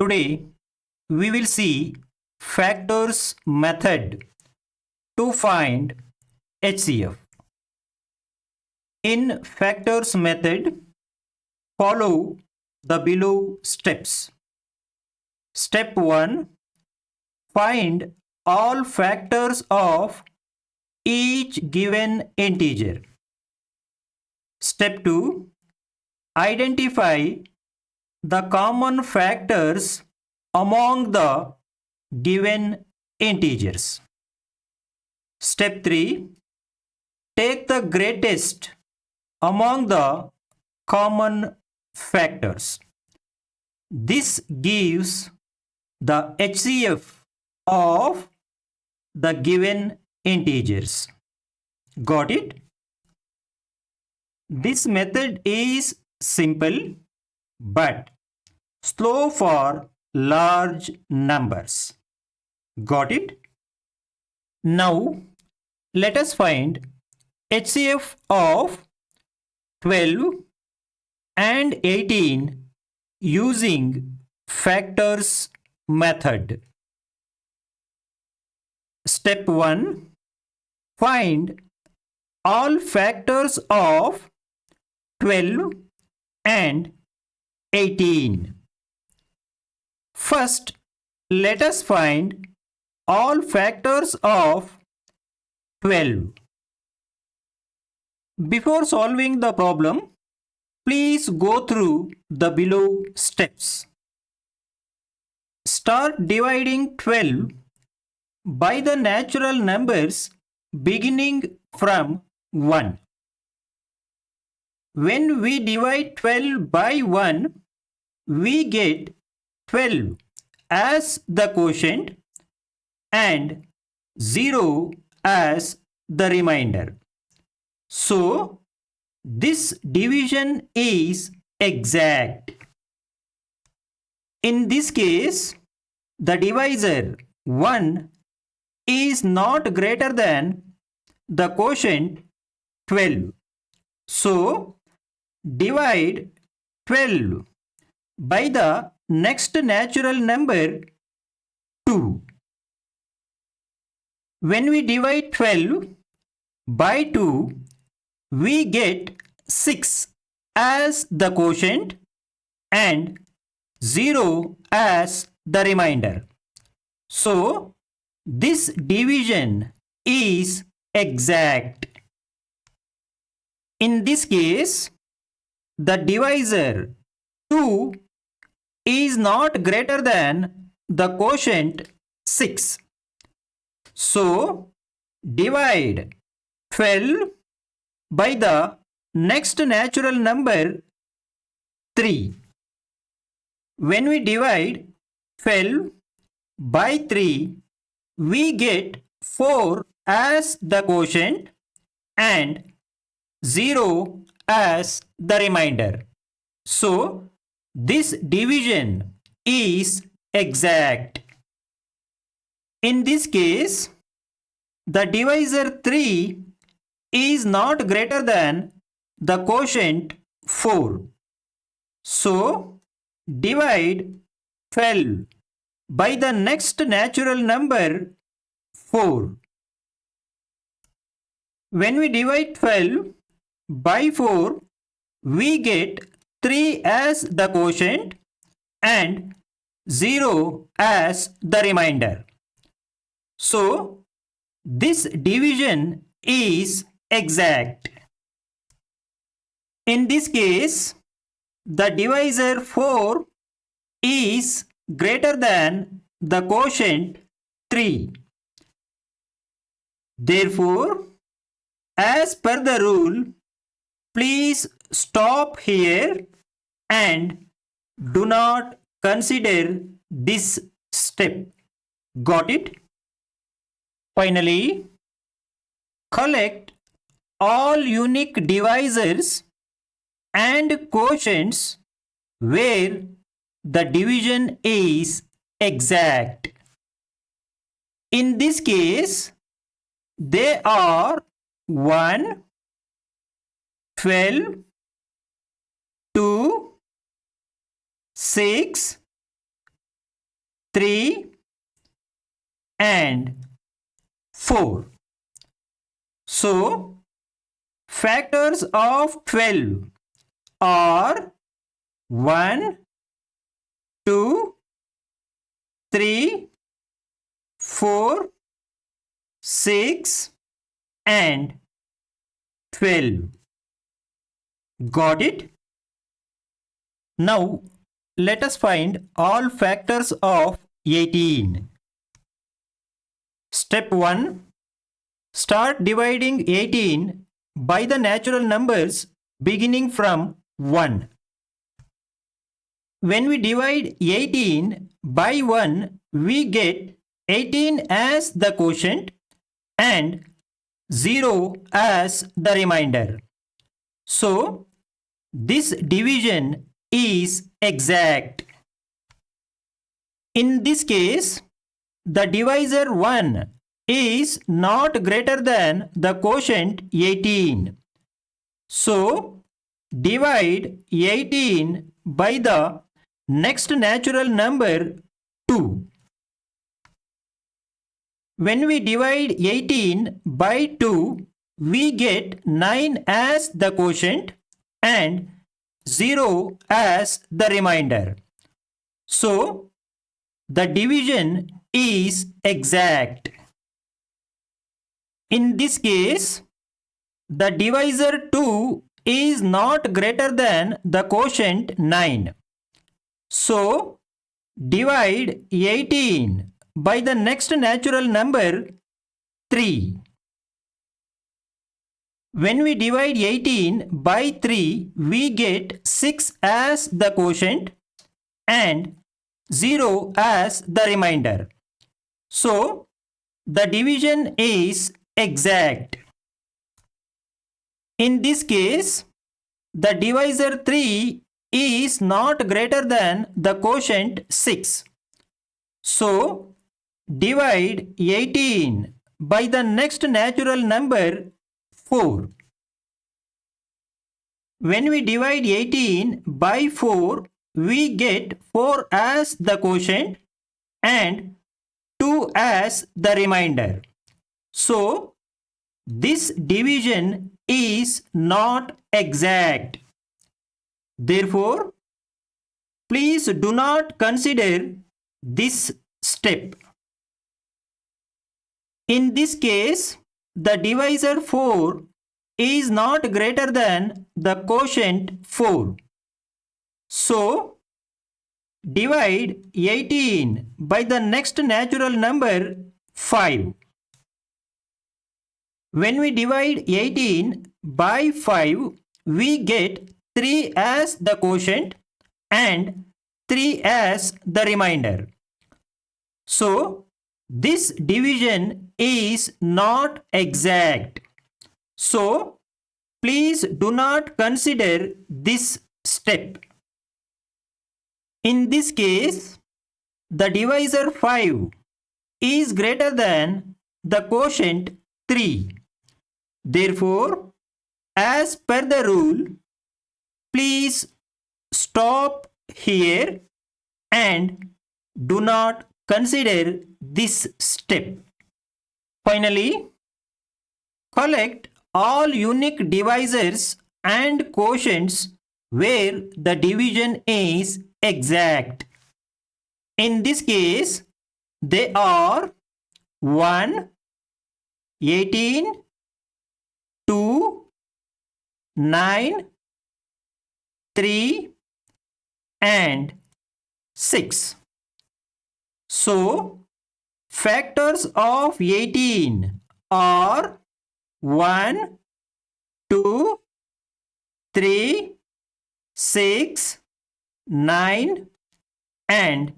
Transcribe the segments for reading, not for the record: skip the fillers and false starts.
Today we will see factors method to find HCF. In factors method, follow the below steps. Step 1. Find all factors of each given integer. Step 2. Identify the common factors among the given integers. Step 3. Take the greatest among the common factors. This gives the HCF of the given integers. Got it? This method is simple but slow for large numbers. Got it? Now let us find HCF of 12 and 18 using factors method. Step 1. Find all factors of 12 and 18. First, let us find all factors of 12. Before solving the problem, please go through the below steps. Start dividing 12 by the natural numbers beginning from 1. When we divide 12 by 1, we get 12 as the quotient and 0 as the remainder. So, this division is exact. In this case, the divisor 1 is not greater than the quotient 12. So, divide 12 by the next natural number 2. When we divide 12 by 2, we get 6 as the quotient and 0 as the remainder. So, this division is exact. In this case, the divisor 2 is not greater than the quotient 6. So, divide 12 by the next natural number 3. When we divide 12 by 3, we get 4 as the quotient and 0 as the remainder. So, this division is exact. In this case, the divisor 3 is not greater than the quotient 4. So, divide 12 by the next natural number 4. When we divide 12 by 4, we get 3 as the quotient and 0 as the remainder. So, this division is exact. In this case, the divisor 4 is greater than the quotient 3. Therefore, as per the rule, please stop here and do not consider this step. Got it? Finally, collect all unique divisors and quotients where the division is exact. In this case, they are 1, 12, 2, 6, 3 and 4. So, factors of 12 are 1, 2, 3, 4, 6 and 12. Got it? Now, let us find all factors of 18. Step 1. Start dividing 18 by the natural numbers beginning from 1. When we divide 18 by 1, we get 18 as the quotient and 0 as the remainder. So, this division is exact. In this case, the divisor 1 is not greater than the quotient 18. So, divide 18 by the next natural number 2. When we divide 18 by 2, we get 9 as the quotient and 0 as the remainder. So, the division is exact. In this case, the divisor 2 is not greater than the quotient 9. So, divide 18 by the next natural number 3. When we divide 18 by 3, we get 6 as the quotient and 0 as the remainder. So, the division is exact. In this case, the divisor 3 is not greater than the quotient 6. So, divide 18 by the next natural number 4. When we divide 18 by 4, we get 4 as the quotient and 2 as the remainder. So, this division is not exact. Therefore, please do not consider this step. In this case, the divisor 4 is not greater than the quotient 4. So, divide 18 by the next natural number 5. When we divide 18 by 5, we get 3 as the quotient and 3 as the remainder. So, this division is not exact. So, please do not consider this step. In this case, the divisor 5 is greater than the quotient 3. Therefore, as per the rule, please stop here and do not consider this step. Finally, collect all unique divisors and quotients where the division is exact. In this case, they are 1, 18, 2, 9, 3 and 6. So, factors of 18 are 1, 2, 3, 6, 9 and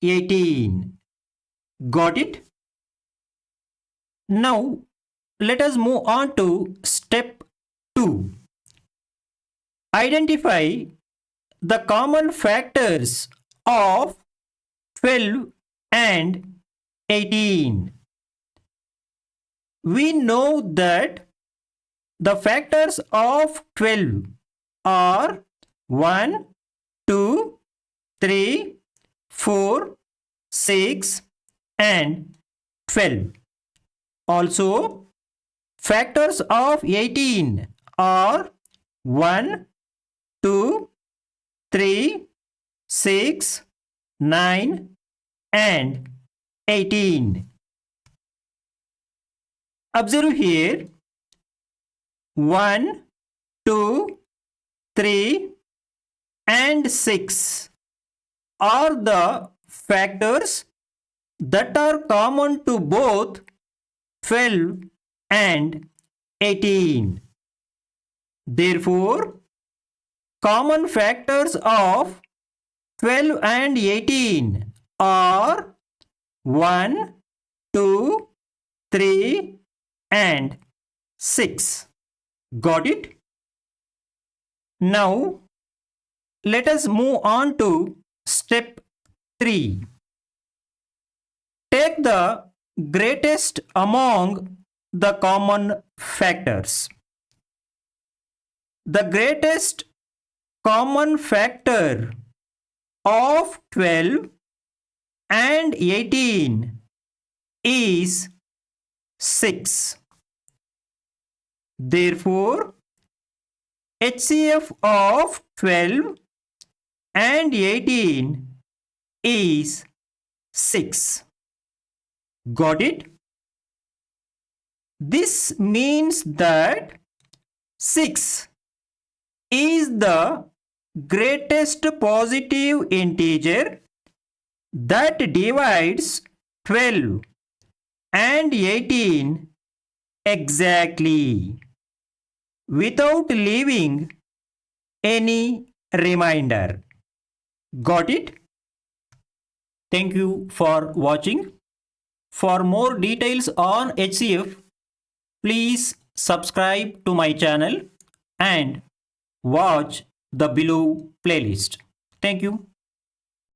18. Got it? Now, let us move on to step 2. Identify the common factors of 12 and 18. We know that the factors of 12 are 1, 2, 3, 4, 6 and 12. Also, factors of 18 are 1, 2, 3, 6, 9 and 18. Observe here 1, 2, 3 and 6 are the factors that are common to both 12 and 18. Therefore, common factors of 12 and 18 are 1, 2, 3 and 6. Got it? Now, let us move on to step 3. Take the greatest among the common factors. The greatest common factor of 12 and 18 is 6. Therefore, HCF of 12 and 18 is 6. Got it? This means that 6 is the greatest positive integer that divides 12 and 18 exactly without leaving any remainder. Got it? Thank you for watching. For more details on HCF, please subscribe to my channel and watch the below playlist. Thank you.